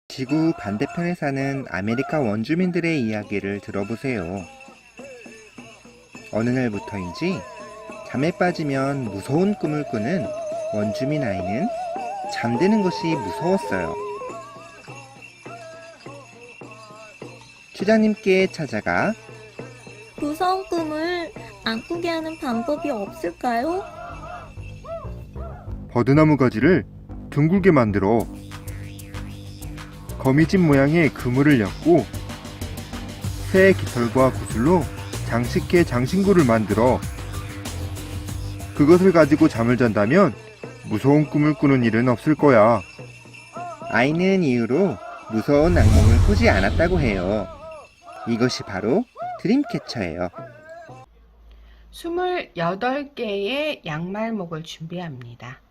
지구 반대편에 사는 아메리카 원주민들의 이야기를 들어보세요. 어느 날부터인지 잠에 빠지면 무서운 꿈을 꾸는 원주민 아이는 잠드는 것이 무서웠어요. 추장님께 찾아가 무서운 꿈을 안 꾸게 하는 방법이 없을까요? 버드나무 가지를 둥글게 만들어 거미집 모양의 그물을 엮고 새 깃털과 구슬로 장식해 장신구를 만들어 그것을 가지고 잠을 잔다면 무서운 꿈을 꾸는 일은 없을 거야. 아이는 이후로 무서운 악몽을 꾸지 않았다고 해요. 이것이 바로 드림캐쳐예요. 28개의 양말목을 준비합니다.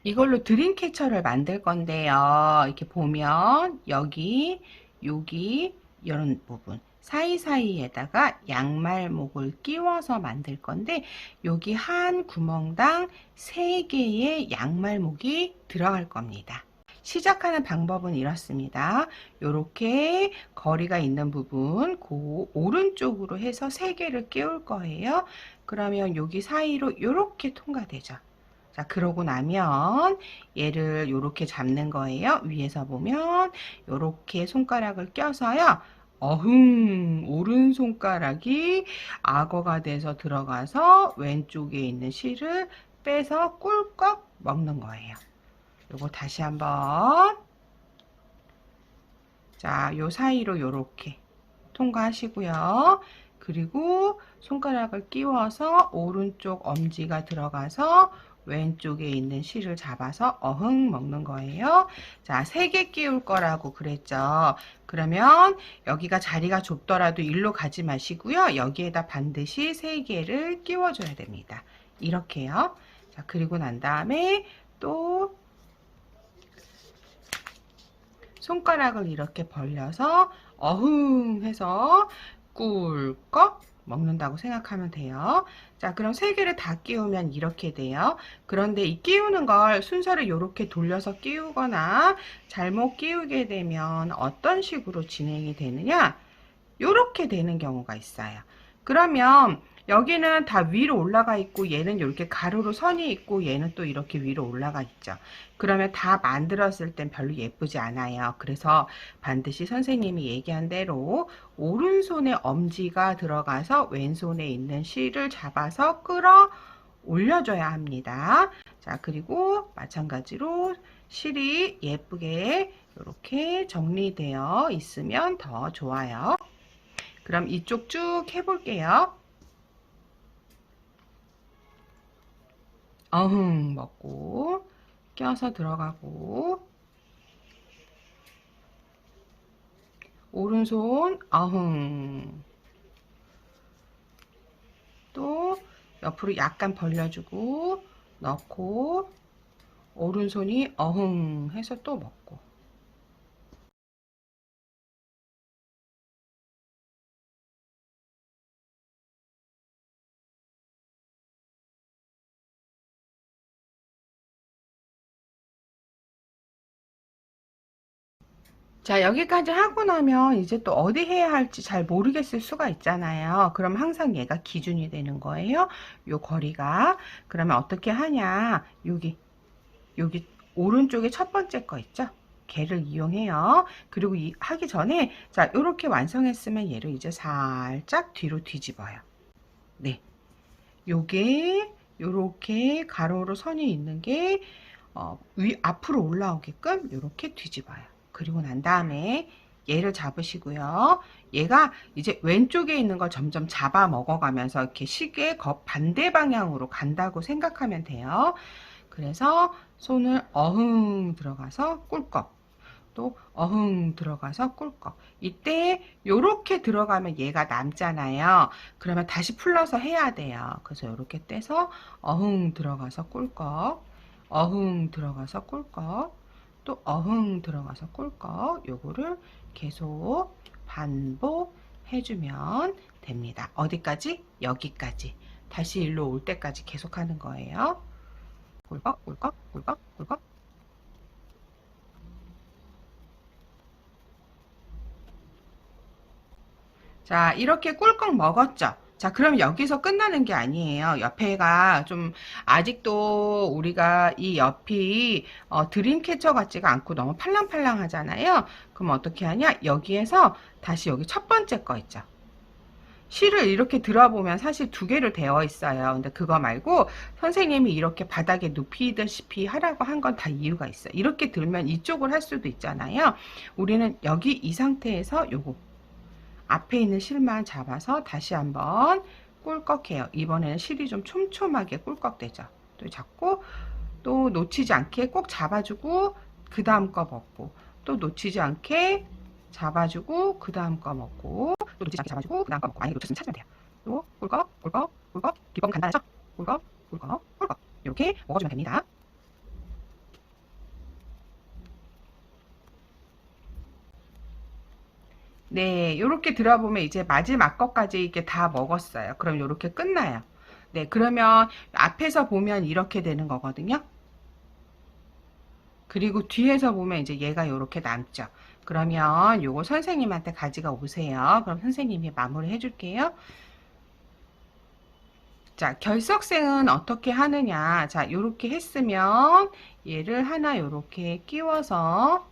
이걸로 드림캐쳐를 만들 건데요. 이렇게 보면 여기, 여기 이런 부분 사이사이에다가 양말목을 끼워서 만들 건데 여기 한 구멍당 3개의 양말목이 들어갈 겁니다. 시작하는 방법은 이렇습니다. 이렇게 거리가 있는 부분 그 오른쪽으로 해서 3개를 끼울 거예요. 그러면 여기 사이로 이렇게 통과되죠. 자, 그러고 나면 얘를 이렇게 잡는 거예요. 위에서 보면 이렇게 손가락을 껴서요. 오른손가락이 악어가 돼서 들어가서 왼쪽에 있는 실을 빼서 꿀꺽 먹는 거예요. 요거 다시 한번. 자, 요 사이로 요렇게 통과하시고요. 그리고 손가락을 끼워서 오른쪽 엄지가 들어가서 왼쪽에 있는 실을 잡아서 먹는 거예요. 자, 3개 끼울 거라고 그랬죠. 그러면 여기가 자리가 좁더라도 일로 가지 마시고요. 여기에다 반드시 3개를 끼워줘야 됩니다. 이렇게요. 자, 그리고 난 다음에 또 손가락을 이렇게 벌려서 해서 꿀꺽 먹는다고 생각하면 돼요. 자, 그럼 3개를 다 끼우면 이렇게 돼요. 그런데 이 끼우는 걸 순서를 이렇게 돌려서 끼우거나 잘못 끼우게 되면 어떤 식으로 진행이 되느냐? 이렇게 되는 경우가 있어요. 그러면 여기는 다 위로 올라가 있고 얘는 이렇게 가로로 선이 있고 얘는 또 이렇게 위로 올라가 있죠. 그러면 다 만들었을 땐 별로 예쁘지 않아요. 그래서 반드시 선생님이 얘기한 대로 오른손에 엄지가 들어가서 왼손에 있는 실을 잡아서 끌어 올려줘야 합니다. 자, 그리고 마찬가지로 실이 예쁘게 이렇게 정리되어 있으면 더 좋아요. 그럼 이쪽 쭉 해볼게요. 먹고 껴서 들어가고 오른손 또 옆으로 약간 벌려주고 넣고 오른손이 해서 또 먹고 자, 여기까지 하고 나면 이제 또 어디 해야 할지 잘 모르겠을 수가 있잖아요. 그럼 항상 얘가 기준이 되는 거예요. 요 거리가. 그러면 어떻게 하냐. 여기 오른쪽에 첫 번째 거 있죠? 걔를 이용해요. 그리고 하기 전에 자, 요렇게 완성했으면 얘를 이제 살짝 뒤로 뒤집어요. 네. 요게 요렇게 가로로 선이 있는 게 앞으로 올라오게끔 요렇게 뒤집어요. 그리고 난 다음에 얘를 잡으시고요. 얘가 이제 왼쪽에 있는 걸 점점 잡아 먹어가면서 이렇게 시계 반대 방향으로 간다고 생각하면 돼요. 그래서 손을 들어가서 꿀꺽, 또 들어가서 꿀꺽. 이때 요렇게 들어가면 얘가 남잖아요. 그러면 다시 풀러서 해야 돼요. 그래서 요렇게 떼서 들어가서 꿀꺽, 들어가서 꿀꺽, 또 들어가서 꿀꺽. 요거를 계속 반복해주면 됩니다. 어디까지? 여기까지. 다시 일로 올 때까지 계속 하는 거예요. 꿀꺽, 꿀꺽, 꿀꺽, 꿀꺽. 자, 이렇게 꿀꺽 먹었죠? 자, 그럼 여기서 끝나는 게 아니에요. 옆에가 좀 아직도 우리가 이 옆이 드림캐쳐 같지가 않고 너무 팔랑팔랑 하잖아요. 그럼 어떻게 하냐? 여기에서 다시 여기 첫 번째 거 있죠. 실을 이렇게 들어보면 사실 두 개로 되어 있어요. 근데 그거 말고 선생님이 이렇게 바닥에 눕히듯이 하라고 한 건 다 이유가 있어요. 이렇게 들면 이쪽을 할 수도 있잖아요. 우리는 여기 이 상태에서 요거 앞에 있는 실만 잡아서 다시 한번 꿀꺽해요. 이번에는 실이 좀 촘촘하게 꿀꺽되죠. 또 잡고 또 놓치지 않게 꼭 잡아주고 그 다음 거 먹고 또 놓치지 않게 잡아주고 그 다음 거 먹고 또 놓치지 않게 잡아주고 그 다음 거 먹고 만약에 놓쳤으면 찾으면 돼요. 또 꿀꺽 꿀꺽 꿀꺽 비법은 간단하죠? 꿀꺽 꿀꺽 꿀꺽 이렇게 먹어주면 됩니다. 네, 이렇게 들어보면 이제 마지막 것까지 이렇게 다 먹었어요. 그럼 이렇게 끝나요. 네, 그러면 앞에서 보면 이렇게 되는 거거든요. 그리고 뒤에서 보면 이제 얘가 이렇게 남죠. 그러면 요거 선생님한테 가지고 오세요. 그럼 선생님이 마무리 해줄게요. 자, 결석생은 어떻게 하느냐. 자, 요렇게 했으면 얘를 하나 요렇게 끼워서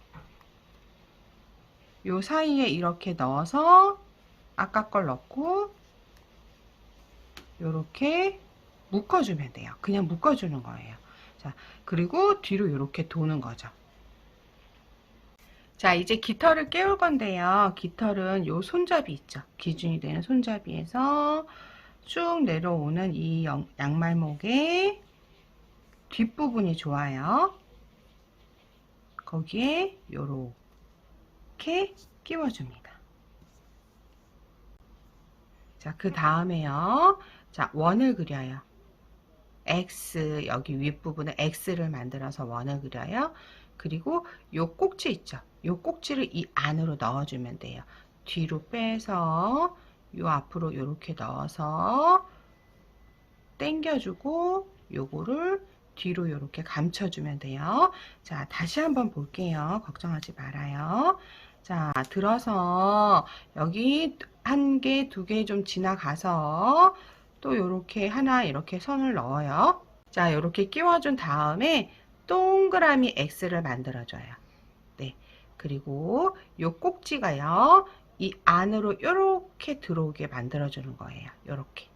요 사이에 이렇게 넣어서 아까 걸 넣고 요렇게 묶어주면 돼요. 그냥 묶어주는 거예요. 자, 그리고 뒤로 이렇게 도는 거죠. 자, 이제 깃털을 깨울 건데요. 깃털은 요 손잡이 있죠. 기준이 되는 손잡이에서 쭉 내려오는 이 양말목의 뒷부분이 좋아요. 거기에 요렇게 끼워줍니다. 자, 그 다음에요. 자, 원을 그려요. X, 여기 윗부분에 X를 만들어서 원을 그려요. 그리고 요 꼭지 있죠. 요 꼭지를 이 안으로 넣어주면 돼요. 뒤로 빼서 요 앞으로 요렇게 넣어서 당겨주고 요거를 뒤로 요렇게 감춰주면 돼요. 자, 다시 한번 볼게요. 걱정하지 말아요. 자, 들어서 여기 한 개, 두 개 좀 지나가서 또 요렇게 하나 이렇게 선을 넣어요. 자, 요렇게 끼워준 다음에 동그라미 X를 만들어줘요. 네. 그리고 요 꼭지가요, 이 안으로 요렇게 들어오게 만들어주는 거예요. 요렇게.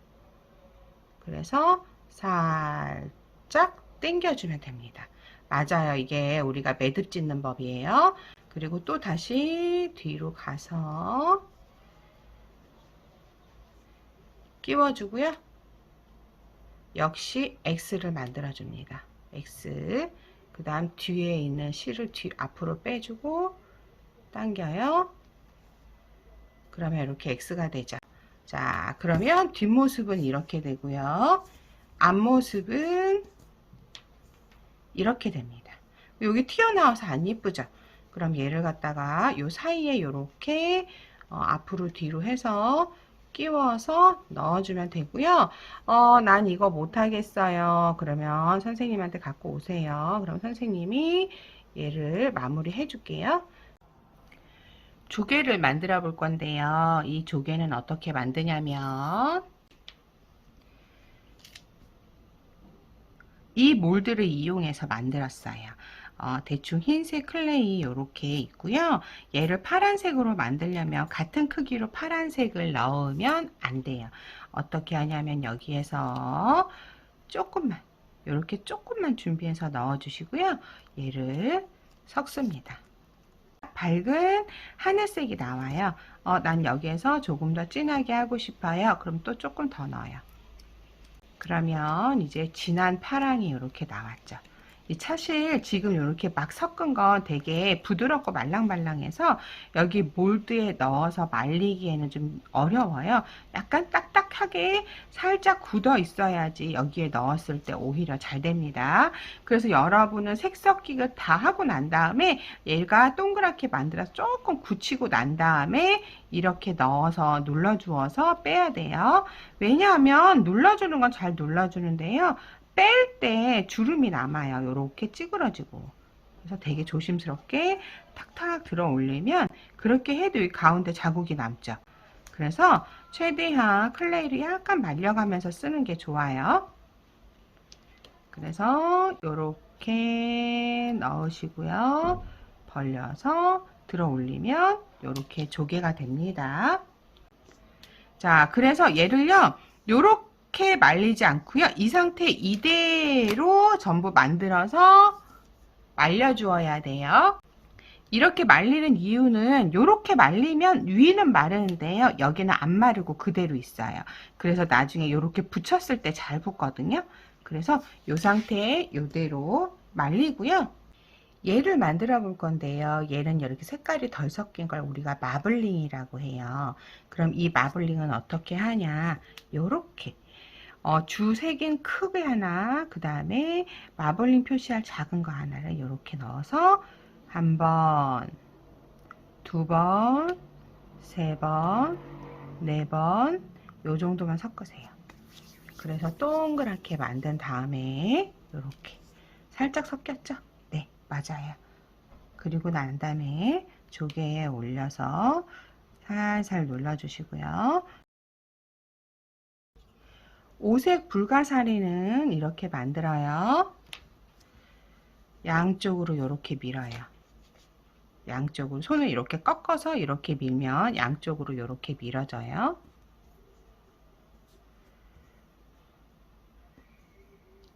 그래서 살짝 당겨주면 됩니다. 맞아요. 이게 우리가 매듭 짓는 법이에요. 그리고 또 다시 뒤로 가서 끼워주고요. 역시 X를 만들어줍니다. X. 그 다음 뒤에 있는 실을 앞으로 빼주고 당겨요. 그러면 이렇게 X가 되죠. 자, 그러면 뒷모습은 이렇게 되고요. 앞모습은 이렇게 됩니다. 여기 튀어나와서 안 예쁘죠? 그럼 얘를 갖다가 요 사이에 이렇게 앞으로 뒤로 해서 끼워서 넣어주면 되고요. 난 이거 못하겠어요. 그러면 선생님한테 갖고 오세요. 그럼 선생님이 얘를 마무리 해줄게요. 조개를 만들어 볼 건데요. 이 조개는 어떻게 만드냐면 이 몰드를 이용해서 만들었어요. 대충 흰색 클레이 이렇게 있고요. 얘를 파란색으로 만들려면 같은 크기로 파란색을 넣으면 안 돼요. 어떻게 하냐면 여기에서 조금만 이렇게 조금만 준비해서 넣어 주시고요. 얘를 섞습니다. 밝은 하늘색이 나와요. 난 여기에서 조금 더 진하게 하고 싶어요. 그럼 또 조금 더 넣어요. 그러면 이제 진한 파랑이 이렇게 나왔죠. 사실 지금 이렇게 막 섞은 건 되게 부드럽고 말랑말랑해서 여기 몰드에 넣어서 말리기에는 좀 어려워요. 약간 딱딱하게 살짝 굳어 있어야지 여기에 넣었을 때 오히려 잘 됩니다. 그래서 여러분은 색 섞기가 다 하고 난 다음에 얘가 동그랗게 만들어서 조금 굳히고 난 다음에 이렇게 넣어서 눌러주어서 빼야 돼요. 왜냐하면 눌러주는 건 잘 눌러주는데요. 뺄 때 주름이 남아요. 이렇게 찌그러지고. 그래서 되게 조심스럽게 탁탁 들어 올리면 그렇게 해도 이 가운데 자국이 남죠. 그래서 최대한 클레이를 약간 말려가면서 쓰는 게 좋아요. 그래서 이렇게 넣으시고요. 벌려서 들어 올리면 이렇게 조개가 됩니다. 자, 그래서 얘를요, 요렇게 말리지 않고요. 이 상태 이대로 전부 만들어서 말려주어야 돼요. 이렇게 말리는 이유는 요렇게 말리면 위는 마르는데요. 여기는 안 마르고 그대로 있어요. 그래서 나중에 요렇게 붙였을 때 잘 붙거든요. 그래서 요 상태에 요대로 말리고요. 얘를 만들어 볼 건데요. 얘는 이렇게 색깔이 덜 섞인 걸 우리가 마블링이라고 해요. 그럼 이 마블링은 어떻게 하냐? 요렇게 주 색인 크게 하나, 그 다음에 마블링 표시할 작은 거 하나를 이렇게 넣어서 한 번, 두 번, 세 번, 네 번, 요 정도만 섞으세요. 그래서 동그랗게 만든 다음에 이렇게 살짝 섞였죠? 네, 맞아요. 그리고 난 다음에 조개에 올려서 살살 눌러주시고요. 오색 불가사리는 이렇게 만들어요. 양쪽으로 이렇게 밀어요. 양쪽으로 손을 이렇게 꺾어서 이렇게 밀면 양쪽으로 이렇게 밀어져요.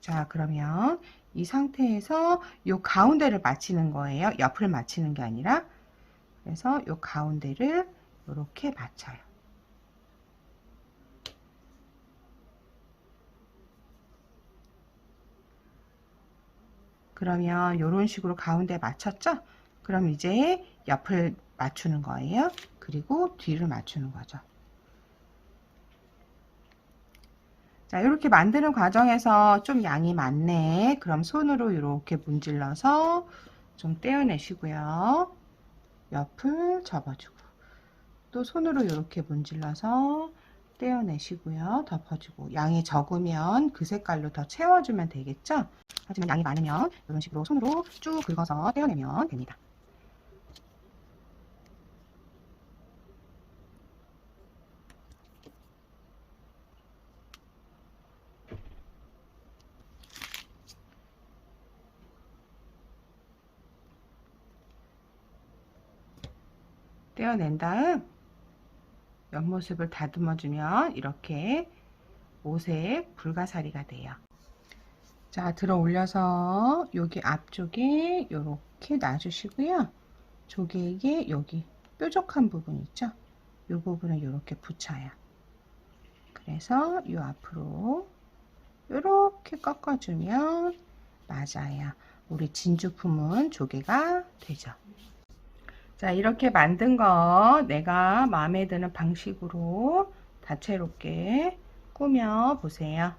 자, 그러면 이 상태에서 이 가운데를 맞추는 거예요. 옆을 맞추는 게 아니라. 그래서 이 가운데를 이렇게 맞춰요. 그러면 이런 식으로 가운데 맞췄죠? 그럼 이제 옆을 맞추는 거예요. 그리고 뒤를 맞추는 거죠. 자, 이렇게 만드는 과정에서 좀 양이 많네. 그럼 손으로 이렇게 문질러서 좀 떼어내시고요. 옆을 접어주고, 또 손으로 이렇게 문질러서 떼어내시고요. 덮어주고, 양이 적으면 그 색깔로 더 채워주면 되겠죠? 하지만 양이 많으면 이런 식으로 손으로 쭉 긁어서 떼어내면 됩니다. 떼어낸 다음 옆모습을 다듬어주면 이렇게 오색 불가사리가 돼요. 자, 들어 올려서 여기 앞쪽에 이렇게 놔주시고요. 조개에 여기 뾰족한 부분 있죠? 이 부분을 이렇게 붙여요. 그래서 이 앞으로 이렇게 꺾어주면 맞아요. 우리 진주품은 조개가 되죠. 자, 이렇게 만든 거 내가 마음에 드는 방식으로 다채롭게 꾸며 보세요.